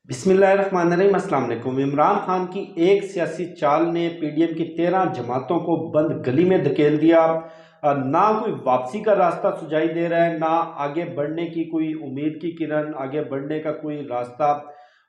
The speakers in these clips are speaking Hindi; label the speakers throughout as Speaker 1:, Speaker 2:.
Speaker 1: बिस्मिल्लाहिर्रहमानिर्रहीम। अस्सलाम वालेकुम। इमरान खान की एक सियासी चाल ने पीडीएम की 13 जमातों को बंद गली में धकेल दिया। ना कोई वापसी का रास्ता सुझाई दे रहा है, ना आगे बढ़ने की कोई उम्मीद की किरण, आगे बढ़ने का कोई रास्ता।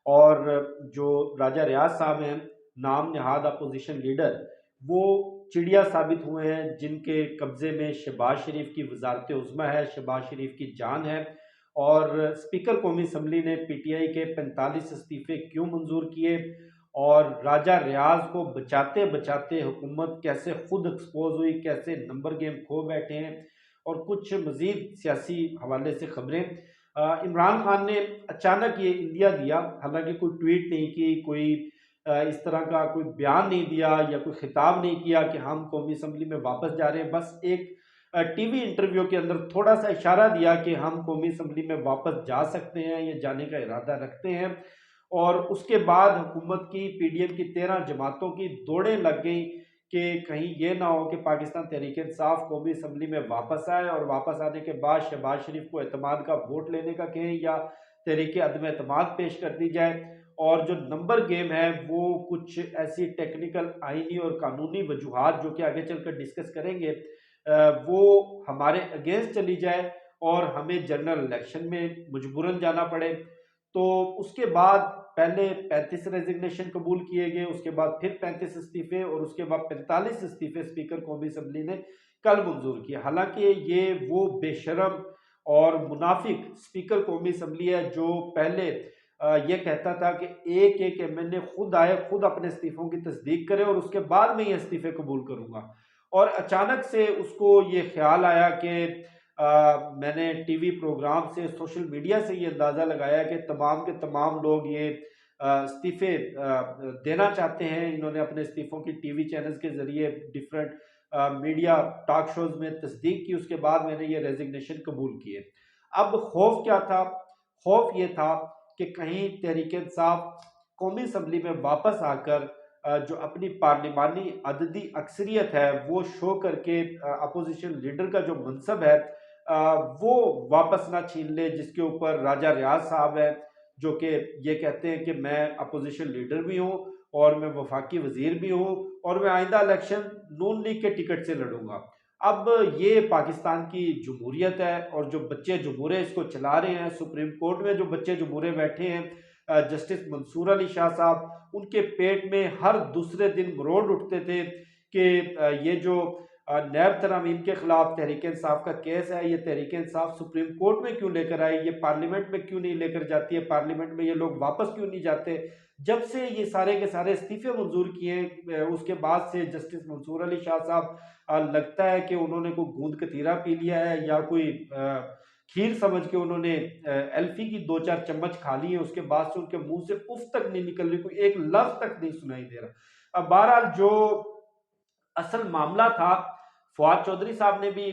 Speaker 1: और जो राजा रियाज साहब हैं, नाम नहाद अपोजिशन लीडर, वो चिड़िया साबित हुए हैं, जिनके कब्जे में शहबाज शरीफ की वजारत उज़्मा है, शहबाज शरीफ की जान है। और स्पीकर कौमी असम्बली ने पीटीआई के 45 इस्तीफे क्यों मंजूर किए, और राजा रियाज को बचाते बचाते हुकूमत कैसे खुद एक्सपोज हुई, कैसे नंबर गेम खो बैठे हैं, और कुछ मजीद सियासी हवाले से खबरें। इमरान खान ने अचानक ये इंडिया दिया, हालांकि कोई ट्वीट नहीं की, कोई इस तरह का कोई बयान नहीं दिया या कोई खिताब नहीं किया कि हम कौमी असम्बली में वापस जा रहे हैं। बस एक टीवी इंटरव्यू के अंदर थोड़ा सा इशारा दिया कि हम कौमी असम्बली में वापस जा सकते हैं, ये जाने का इरादा रखते हैं। और उसके बाद हुकूमत की पीडीएम की 13 जमातों की दौड़ें लग गई कि कहीं ये ना हो कि पाकिस्तान तहरीक इंसाफ कौमी असम्बली में वापस आए, और वापस आने के बाद शहबाज शरीफ को एतमाद का वोट लेने का कहें या तहरीक अदम एतमाद पेश कर दी जाए। और जो नंबर गेम है वो कुछ ऐसी टेक्निकल, आइनी और कानूनी वजूहात, जो कि आगे चलकर डिस्कस करेंगे, वो हमारे अगेंस्ट चली जाए और हमें जनरल इलेक्शन में मजबूरन जाना पड़े। तो उसके बाद पहले 35 रेजिग्नेशन कबूल किए गए, उसके बाद फिर 35 इस्तीफे, और उसके बाद 45 इस्तीफे स्पीकर कौमी असम्बली ने कल मंजूर किए। हालांकि ये वो बेशरम और मुनाफिक स्पीकर कौमी असम्बली है जो पहले ये कहता था कि एक एक एमएनए खुद आए, खुद अपने इस्तीफों की तस्दीक करे और उसके बाद मैं ये इस्तीफे कबूल करूंगा। और अचानक से उसको ये ख्याल आया कि मैंने टीवी प्रोग्राम से, सोशल मीडिया से ये अंदाज़ा लगाया कि तमाम के तमाम लोग ये इस्तीफे देना चाहते हैं। इन्होंने अपने इस्तीफों की टीवी चैनल्स के ज़रिए डिफरेंट मीडिया टॉक शोज में तस्दीक की। उसके बाद मैंने ये रेजिग्नेशन कबूल किए। अब खौफ क्या था? खौफ ये था कि कहीं तहरीक इंसाफ कौमी असम्बली में वापस आकर जो अपनी पार्लिमानी अददी अक्सरियत है वो शो करके अपोजिशन लीडर का जो मनसब है वो वापस ना छीन ले, जिसके ऊपर राजा रियाज साहब है, जो कि ये कहते हैं कि मैं अपोजिशन लीडर भी हूँ और मैं वफाकी वजीर भी हूँ और मैं आइंदा इलेक्शन नून लीग के टिकट से लड़ूंगा। अब ये पाकिस्तान की जमहूरियत है, और जो बच्चे जमहूरे इसको चला रहे हैं, सुप्रीम कोर्ट में जो बच्चे जमहूरे बैठे हैं, जस्टिस मंसूर अली शाह साहब, उनके पेट में हर दूसरे दिन मरोड़ उठते थे कि ये जो नैब तरामीम के खिलाफ तहरीक इंसाफ का केस है, ये तहरीक इंसाफ सुप्रीम कोर्ट में क्यों लेकर आई, ये पार्लियामेंट में क्यों नहीं लेकर जाती है, पार्लियामेंट में ये लोग वापस क्यों नहीं जाते। जब से ये सारे के सारे इस्तीफे मंजूर किए, उसके बाद से जस्टिस मंसूर अली शाह साहब लगता है कि उन्होंने कोई गूंद कतीरा पी लिया है या कोई खीर समझ के उन्होंने एल्फी की 2-4 चम्मच खा ली है। उसके बाद से उनके मुंह से उफ तक नहीं निकल रही, कोई एक लफ्ज तक नहीं सुनाई दे रहा। अब बहरहाल जो असल मामला था, फवाद चौधरी साहब ने भी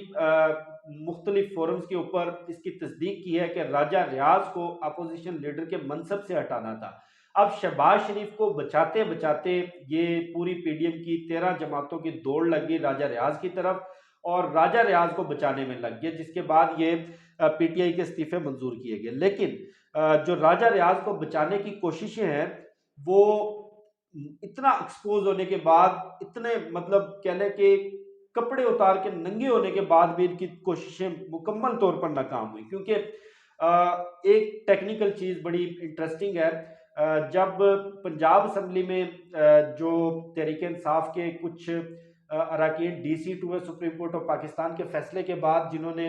Speaker 1: मुख्तलिफ फोरम्स के ऊपर इसकी तस्दीक की है कि राजा रियाज को अपोजिशन लीडर के मनसब से हटाना था। अब शहबाज शरीफ को बचाते बचाते ये पूरी पीडीएम की 13 जमातों की दौड़ लग गई राजा रियाज की तरफ, और राजा रियाज को बचाने में लग गया, जिसके बाद ये पीटीआई के इस्तीफे मंजूर किए गए। लेकिन जो राजा रियाज को बचाने की कोशिशें हैं वो इतना एक्सपोज होने के बाद, इतने मतलब कह लें कि कपड़े उतार के नंगे होने के बाद भी इनकी कोशिशें मुकम्मल तौर पर नाकाम हुई। क्योंकि एक टेक्निकल चीज़ बड़ी इंटरेस्टिंग है। जब पंजाब असम्बली में जो तहरीक इंसाफ के कुछ अरकान DC2 है, सुप्रीम कोर्ट ऑफ पाकिस्तान के फैसले के बाद, जिन्होंने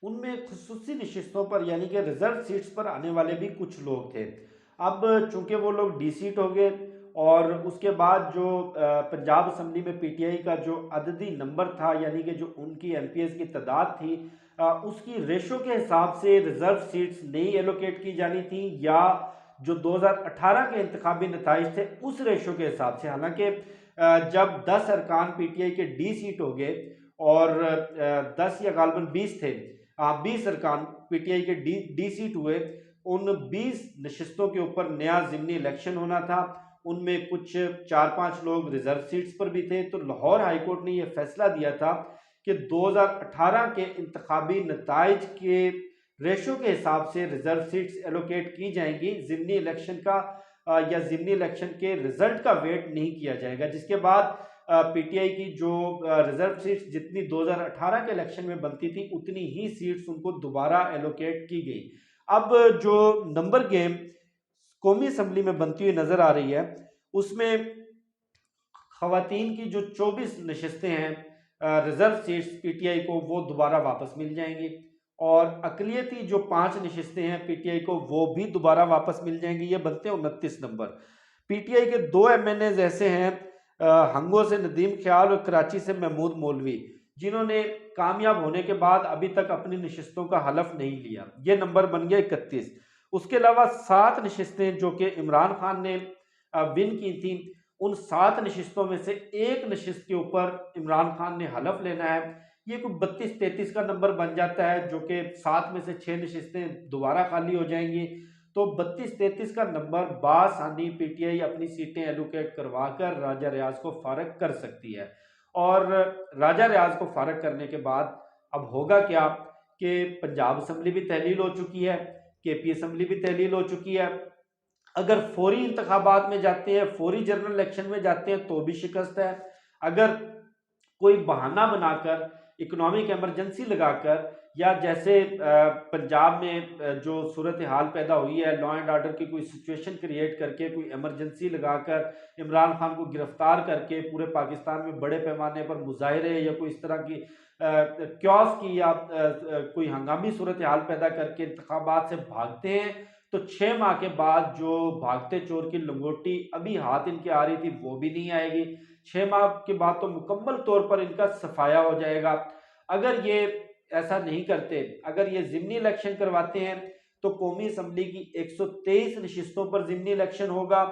Speaker 1: उनमें खुसूसी नशिस्तों पर यानी कि रिजर्व सीट्स पर आने वाले भी कुछ लोग थे। अब चूंकि वो लोग डी सीट हो गए, और उसके बाद जो पंजाब असम्बली में पीटीआई का जो अददी नंबर था, यानी कि जो उनकी एमपीएस की तादाद थी, उसकी रेशो के हिसाब से रिजर्व सीट्स नहीं एलोकेट की जानी थी, या जो 2018 के इंतखाबी नताइज थे उस रेशो के हिसाब से। हालांकि जब 10 अरकान पीटीआई के डी सीट हो गए और 10 या गालबन 20 थे, 20 अरकान पीटीआई के डी सीट हुए, उन 20 नशिस्तों के ऊपर नया ज़िमनी इलेक्शन होना था। उनमें कुछ 4-5 लोग रिजर्व सीट्स पर भी थे। तो लाहौर हाई कोर्ट ने यह फैसला दिया था कि 2018 के इंतखाबी नताइज के रेशो के हिसाब से रिजर्व सीट्स एलोकेट की जाएंगी। ज़िमनी इलेक्शन का या ज़िमनी इलेक्शन के रिजल्ट का वेट नहीं किया जाएगा, जिसके बाद पीटीआई की जो रिजर्व सीट्स जितनी 2018 के इलेक्शन में बनती थी उतनी ही सीट्स उनको दोबारा एलोकेट की गई। अब जो नंबर गेम कौमी असम्बली में बनती हुई नजर आ रही है उसमें खवातीन की जो 24 नशस्तें हैं रिजर्व सीट्स पीटीआई को वो दोबारा वापस मिल जाएंगी, और अकलियती जो 5 नशस्तें हैं पीटीआई को वो भी दोबारा वापस मिल जाएंगी। ये बनते हैं 29 नंबर। पीटीआई के 2 एमएनएज ऐसे हैं हंगो से नदीम ख्याल और कराची से महमूद मौलवी, जिन्होंने कामयाब होने के बाद अभी तक अपनी नशस्तों का हलफ नहीं लिया। ये नंबर बन गया 31। उसके अलावा 7 नशस्तें जो कि इमरान खान ने विन की थी, उन 7 नशिस्तों में से एक नशिस्त के ऊपर इमरान खान ने हलफ लेना है। ये कोई 32-33 का नंबर बन जाता है, जो कि 7 में से 6 नशिस्तें दोबारा खाली हो जाएंगी। तो 32-33 का नंबर बासानी पीटीआई अपनी सीटें एलोकेट करवा कर राजा रियाज को फारग कर सकती है। और राजा रियाज को फारग करने के बाद अब होगा क्या कि पंजाब असम्बली भी तहलील हो चुकी है, केपी असम्बली भी तहलील हो चुकी है। अगर फौरी इंतखाबात में जाते हैं, फौरी जनरल इलेक्शन में जाते हैं तो भी शिकस्त है। अगर कोई बहाना बनाकर, इकोनॉमिक इमरजेंसी लगाकर, या जैसे पंजाब में जो सूरत हाल पैदा हुई है लॉ एंड ऑर्डर की कोई सिचुएशन क्रिएट करके, कोई इमरजेंसी लगाकर इमरान खान को गिरफ्तार करके पूरे पाकिस्तान में बड़े पैमाने पर मुजाहरे या कोई इस तरह की क्योस की या कोई हंगामी सूरत हाल पैदा करके इंतखाबात से भागते हैं, तो 6 माह के बाद जो भागते चोर की लंगोटी अभी हाथ इनके आ रही थी वो भी नहीं आएगी। 6 माह के बाद तो मुकम्मल तौर पर इनका सफाया हो जाएगा। अगर ये ऐसा नहीं करते, अगर ये ज़िमनी इलेक्शन करवाते हैं तो कौमी असम्बली की 123 नशिस्तों पर ज़िमनी इलेक्शन होगा।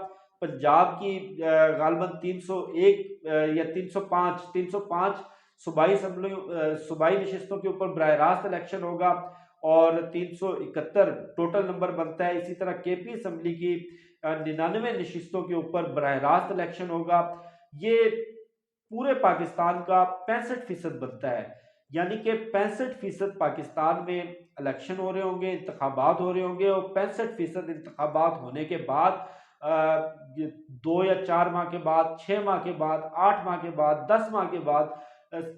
Speaker 1: पंजाब की गालबन 301 या 305 सूबाई नशिस्तों के ऊपर बराह रास्त इलेक्शन होगा, और 371 टोटल नंबर बनता है। इसी तरह केपी असम्बली की 99 नशिस्तों के ऊपर बराह रास्त इलेक्शन होगा। ये पूरे पाकिस्तान का 65% बनता है, यानी कि 65% पाकिस्तान में इलेक्शन हो रहे होंगे, इंतखाबात हो रहे होंगे, और 65% इंतखाबात होने के बाद 2 या 4 माह के बाद, 6 माह के बाद, 8 माह के बाद, 10 माह के बाद,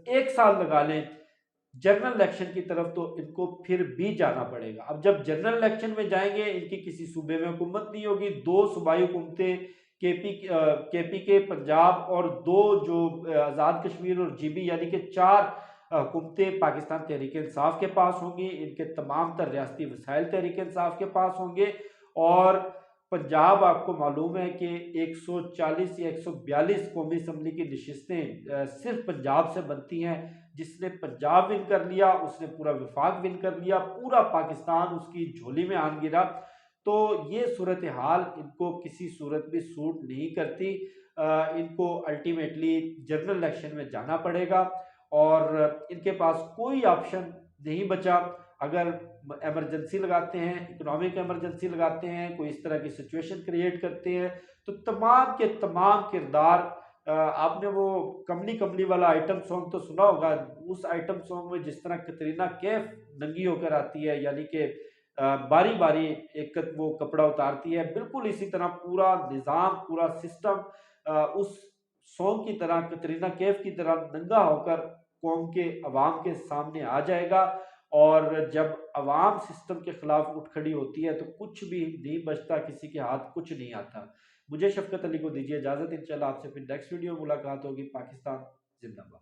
Speaker 1: 1 साल लगा लें जनरल इलेक्शन की तरफ, तो इनको फिर भी जाना पड़ेगा। अब जब जनरल इलेक्शन में जाएंगे इनकी किसी सूबे में हुकूमत नहीं होगी। 2 सूबाई हुकूमतें केपी के पंजाब, और 2 जो आज़ाद कश्मीर और जीबी, यानी कि 4 हुकूमतें पाकिस्तान तहरीक इंसाफ के पास होंगी। इनके तमाम तर रियासती वसाइल तहरीक इंसाफ के पास होंगे। और पंजाब आपको मालूम है कि 140 या 142 कौमी असम्बली की नशिस्तें सिर्फ पंजाब से बनती हैं। जिसने पंजाब विन कर लिया उसने पूरा विफाक विन कर लिया, पूरा पाकिस्तान उसकी झोली में आन गिरा। तो ये सूरत हाल इनको किसी सूरत भी सूट नहीं करती। इनको अल्टीमेटली जनरल इलेक्शन में जाना पड़ेगा, और इनके पास कोई ऑप्शन नहीं बचा। अगर इमरजेंसी लगाते हैं, इकोनॉमिक इमरजेंसी लगाते हैं, कोई इस तरह की सिचुएशन क्रिएट करते हैं, तो तमाम के तमाम किरदार, आपने वो कमली कमली वाला आइटम सॉन्ग तो सुना होगा। उस आइटम सॉन्ग में जिस तरह कतरीना कैफ नंगी होकर आती है, यानी कि बारी बारी एक वो कपड़ा उतारती है, बिल्कुल इसी तरह पूरा निज़ाम, पूरा सिस्टम उस सॉन्ग की तरह, कतरीना कैफ की तरह नंगा होकर कौम के अवाम के सामने आ जाएगा। और जब अवाम सिस्टम के खिलाफ उठ खड़ी होती है तो कुछ भी नहीं बचता, किसी के हाथ कुछ नहीं आता। मुझे शफकत अली को दीजिए इजाज़त। इंशाल्लाह आपसे फिर नेक्स्ट वीडियो मुलाकात होगी। पाकिस्तान जिंदाबाद।